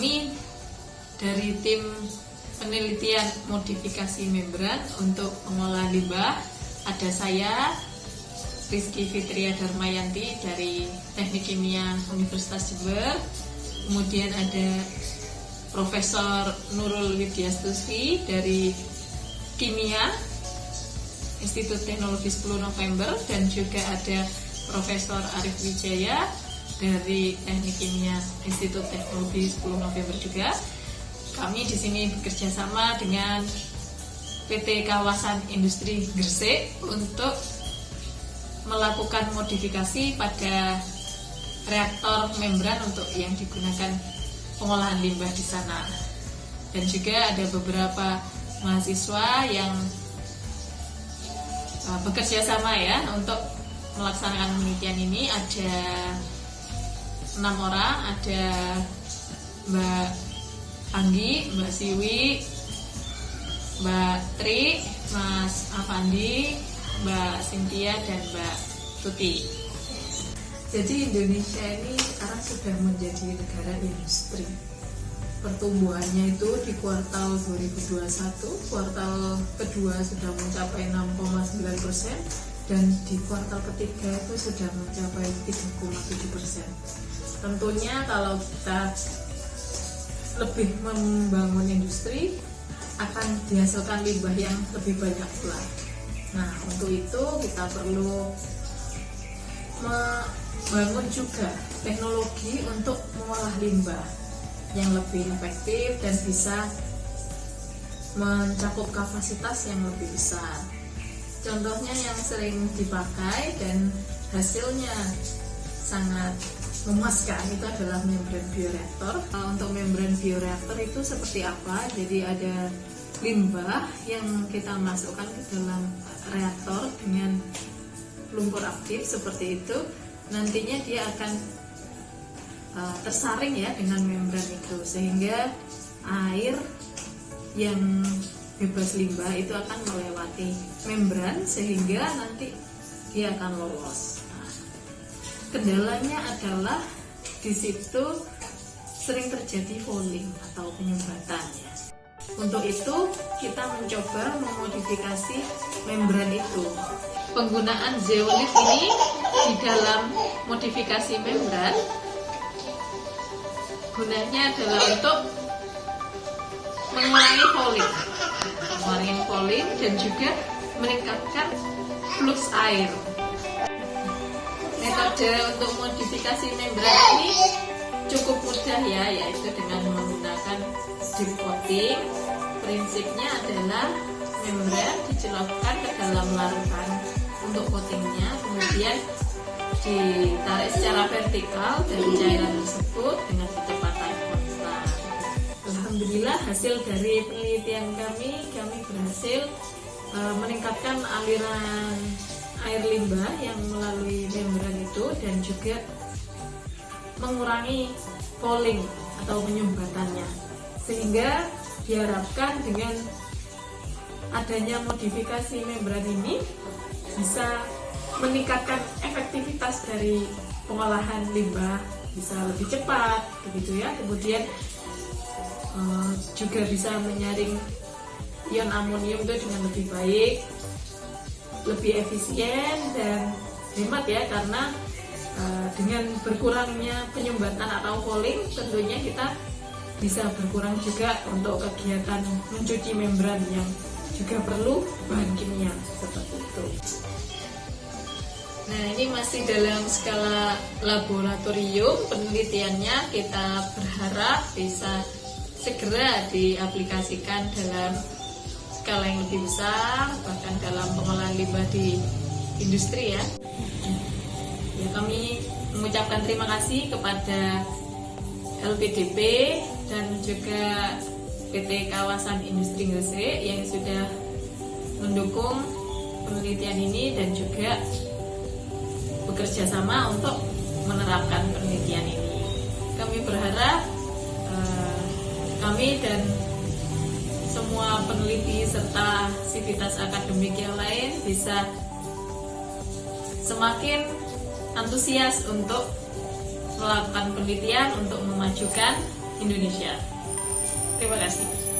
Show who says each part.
Speaker 1: kami dari tim penelitian modifikasi membran untuk pengolahan limbah, ada saya Rizky Fitria Darmayanti dari Teknik Kimia Universitas Jember, kemudian ada Profesor Nurul Widyastuti dari Kimia Institut Teknologi 10 November, dan juga ada Profesor Arif Wijaya dari Teknik Kimia Institut Teknologi 10 November juga. Kami di sini bekerja sama dengan PT Kawasan Industri Gresik untuk melakukan modifikasi pada reaktor membran untuk yang digunakan pengolahan limbah di sana. Dan juga ada beberapa mahasiswa yang bekerja sama ya untuk melaksanakan penelitian ini. Ada 6 orang, ada Mbak Anggi, Mbak Siwi, Mbak Tri, Mas Avandi, Mbak Cynthia, dan Mbak Tuti. Jadi Indonesia ini sekarang sudah menjadi negara industri. Pertumbuhannya itu di kuartal 2021, kuartal kedua sudah mencapai 6,9%, dan di kuartal ketiga itu sudah mencapai 3,7%. Tentunya kalau kita lebih membangun industri, akan dihasilkan limbah yang lebih banyak pula. Nah, untuk itu kita perlu membangun juga teknologi untuk mengolah limbah yang lebih efektif dan bisa mencakup kapasitas yang lebih besar. Contohnya yang sering dipakai dan hasilnya sangat memuaskan itu adalah membran bioreaktor. Untuk membran bioreaktor itu seperti apa? Jadi ada limbah yang kita masukkan ke dalam reaktor dengan lumpur aktif seperti itu. Nantinya dia akan tersaring ya dengan membran itu, sehingga air yang bebas limbah itu akan melewati membran sehingga nanti dia akan lolos. Kendalanya adalah di situ sering terjadi fouling atau penyumbatan ya. Untuk itu kita mencoba memodifikasi membran itu. Penggunaan zeolit ini di dalam modifikasi membran gunanya adalah untuk mengurangi fouling dan juga meningkatkan flux air. Metode untuk modifikasi membran ini cukup mudah ya, yaitu dengan menggunakan deep coating. Prinsipnya adalah membran dicelupkan ke dalam larutan untuk coatingnya, kemudian ditarik secara vertikal dari cairan tersebut dengan kecepatan konstan. Alhamdulillah hasil dari penelitian kami berhasil meningkatkan aliran air limbah yang melalui membran itu dan juga mengurangi fouling atau penyumbatannya, sehingga diharapkan dengan adanya modifikasi membran ini bisa meningkatkan efektivitas dari pengolahan limbah, bisa lebih cepat begitu ya, kemudian juga bisa menyaring ion amonium itu dengan lebih baik, lebih efisien dan hemat ya, karena dengan berkurangnya penyumbatan atau fouling tentunya kita bisa berkurang juga untuk kegiatan mencuci membran yang juga perlu bahan kimia seperti itu. Nah, ini masih dalam skala laboratorium penelitiannya, kita berharap bisa segera diaplikasikan dalam skala yang lebih besar, bahkan dalam pengolahan limbah di industri ya. Ya, kami mengucapkan terima kasih kepada LPDP dan juga PT Kawasan Industri Gresik yang sudah mendukung penelitian ini dan juga bekerja sama untuk menerapkan penelitian ini. Kami berharap kami dan semua peneliti serta sivitas akademik yang lain bisa semakin antusias untuk melakukan penelitian untuk memajukan Indonesia. Terima kasih.